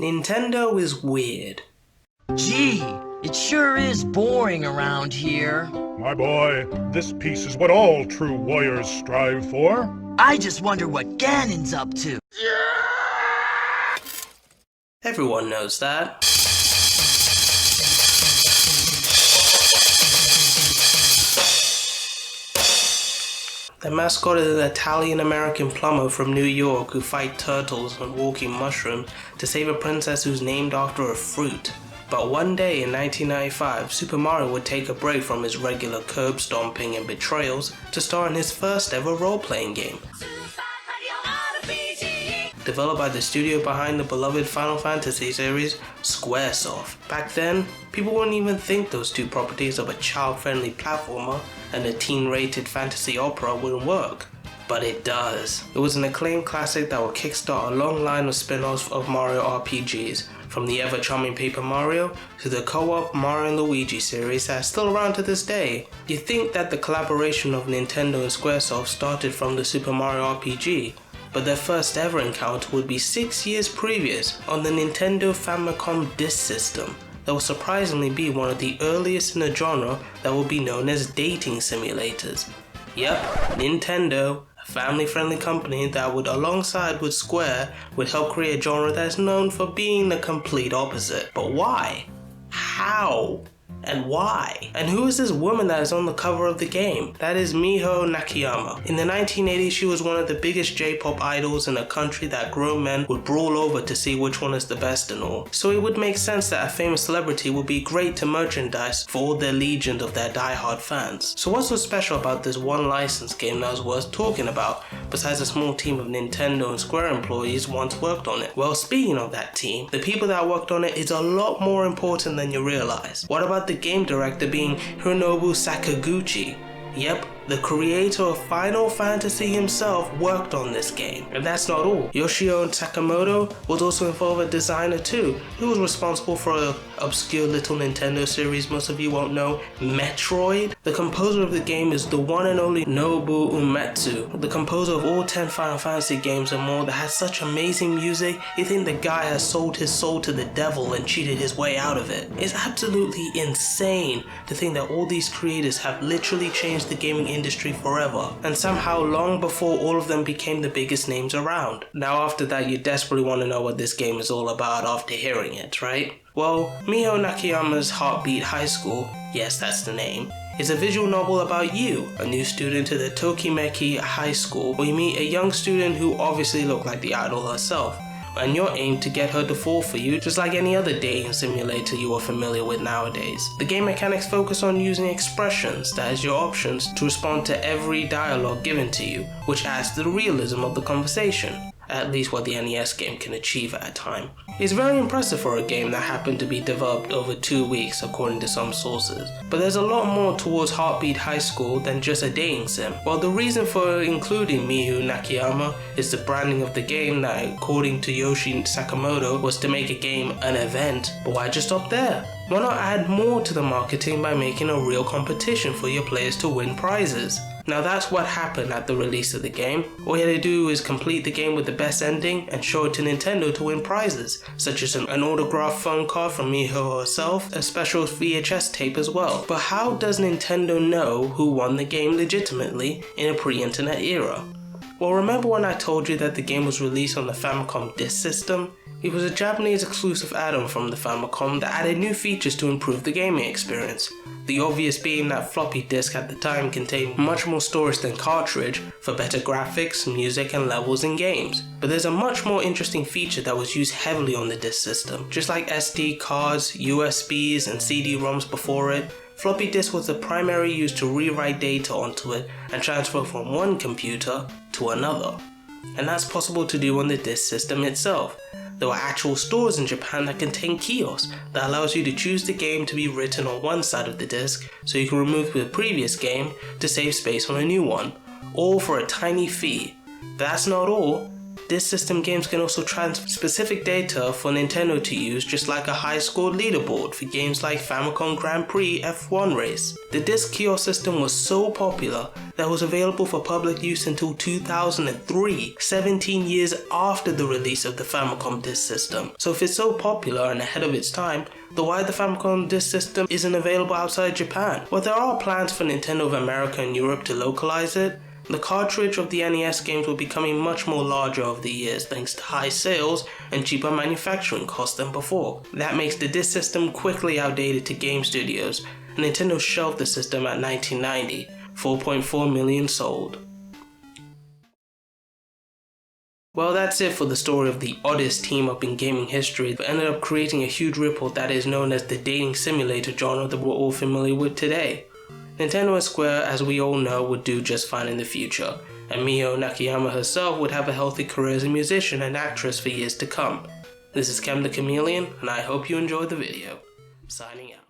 Nintendo is weird. Gee, it sure is boring around here. My boy, this peace is what all true warriors strive for. I just wonder what Ganon's up to. Everyone knows that. The mascot is an Italian-American plumber from New York who fight turtles and walking mushrooms to save a princess who's named after a fruit. But one day in 1995, Super Mario would take a break from his regular curb stomping and betrayals to star in his first ever role-playing game. Developed by the studio behind the beloved Final Fantasy series, Squaresoft. Back then, people wouldn't even think those two properties of a child-friendly platformer and a teen-rated fantasy opera wouldn't work. But it does. It was an acclaimed classic that would kickstart a long line of spin-offs of Mario RPGs, from the ever-charming Paper Mario to the co-op Mario and Luigi series that's still around to this day. You'd think that the collaboration of Nintendo and Squaresoft started from the Super Mario RPG, but their first ever encounter would be 6 years previous on the Nintendo Famicom Disk System. That will surprisingly be one of the earliest in a genre that will be known as dating simulators. Yep, Nintendo, a family-friendly company that would, alongside with Square, would help create a genre that is known for being the complete opposite. But why? How? And why? And who is this woman that is on the cover of the game? That is Miho Nakayama. In the 1980s, she was one of the biggest J-pop idols in a country that grown men would brawl over to see which one is the best and all. So it would make sense that a famous celebrity would be great to merchandise for all their legion of their die-hard fans. So what's so special about this one licensed game that was worth talking about, besides a small team of Nintendo and Square employees once worked on it? Well, speaking of that team, the people that worked on it is a lot more important than you realize. What about the game director being Hironobu Sakaguchi? Yep, the creator of Final Fantasy himself worked on this game. And that's not all. Yoshio Sakamoto was also involved as designer too. He was responsible for an obscure little Nintendo series most of you won't know, Metroid. The composer of the game is the one and only Nobuo Uematsu, the composer of all 10 Final Fantasy games and more that has such amazing music, you think the guy has sold his soul to the devil and cheated his way out of it. It's absolutely insane to think that all these creators have literally changed the gaming industry forever, and somehow long before all of them became the biggest names around. Now after that, you desperately want to know what this game is all about after hearing it, right? Well, Miho Nakayama's Heartbeat High School, yes that's the name, is a visual novel about you, a new student to the Tokimeki High School, where you meet a young student who obviously looked like the idol herself, and your aim to get her to fall for you just like any other dating simulator you are familiar with nowadays. The game mechanics focus on using expressions, that is your options, to respond to every dialogue given to you, which adds to the realism of the conversation. At least what the NES game can achieve at a time. It's very impressive for a game that happened to be developed over 2 weeks according to some sources. But there's a lot more towards Heartbeat High School than just a dating sim. While the reason for including Miho Nakayama is the branding of the game that, according to Yoshi Sakamoto, was to make a game an event, but why just stop there? Why not add more to the marketing by making a real competition for your players to win prizes? Now that's what happened at the release of the game. All you had to do is complete the game with the best ending and show it to Nintendo to win prizes, such as an autographed phone card from Miho herself, a special VHS tape as well. But how does Nintendo know who won the game legitimately in a pre-internet era? Well, remember when I told you that the game was released on the Famicom Disk System? It was a Japanese exclusive add-on from the Famicom that added new features to improve the gaming experience. The obvious being that floppy disk at the time contained much more storage than cartridge for better graphics, music and levels in games. But there's a much more interesting feature that was used heavily on the disk system. Just like SD cards, USBs and CD-ROMs before it, floppy disk was the primary use to rewrite data onto it and transfer from one computer to another. And that's possible to do on the disk system itself. There were actual stores in Japan that contain kiosks that allows you to choose the game to be written on one side of the disc so you can remove the previous game to save space on a new one, all for a tiny fee. That's not all. Disk System games can also transfer specific data for Nintendo to use, just like a high-scored leaderboard for games like Famicom Grand Prix F1 Race. The Disk Kiosk system was so popular that it was available for public use until 2003, 17 years after the release of the Famicom Disk System. So if it's so popular and ahead of its time, then why the Famicom Disk System isn't available outside Japan? Well, there are plans for Nintendo of America and Europe to localize it. The cartridge of the NES games will be becoming much more larger over the years thanks to high sales and cheaper manufacturing costs than before. That makes the Disk System quickly outdated to game studios, and Nintendo shelved the system at 1990, 4.4 million sold. Well, that's it for the story of the oddest team up in gaming history that ended up creating a huge ripple that is known as the dating simulator genre that we're all familiar with today. Nintendo and Square, as we all know, would do just fine in the future, and Miho Nakayama herself would have a healthy career as a musician and actress for years to come. This is Kem the Chameleon, and I hope you enjoyed the video. Signing out.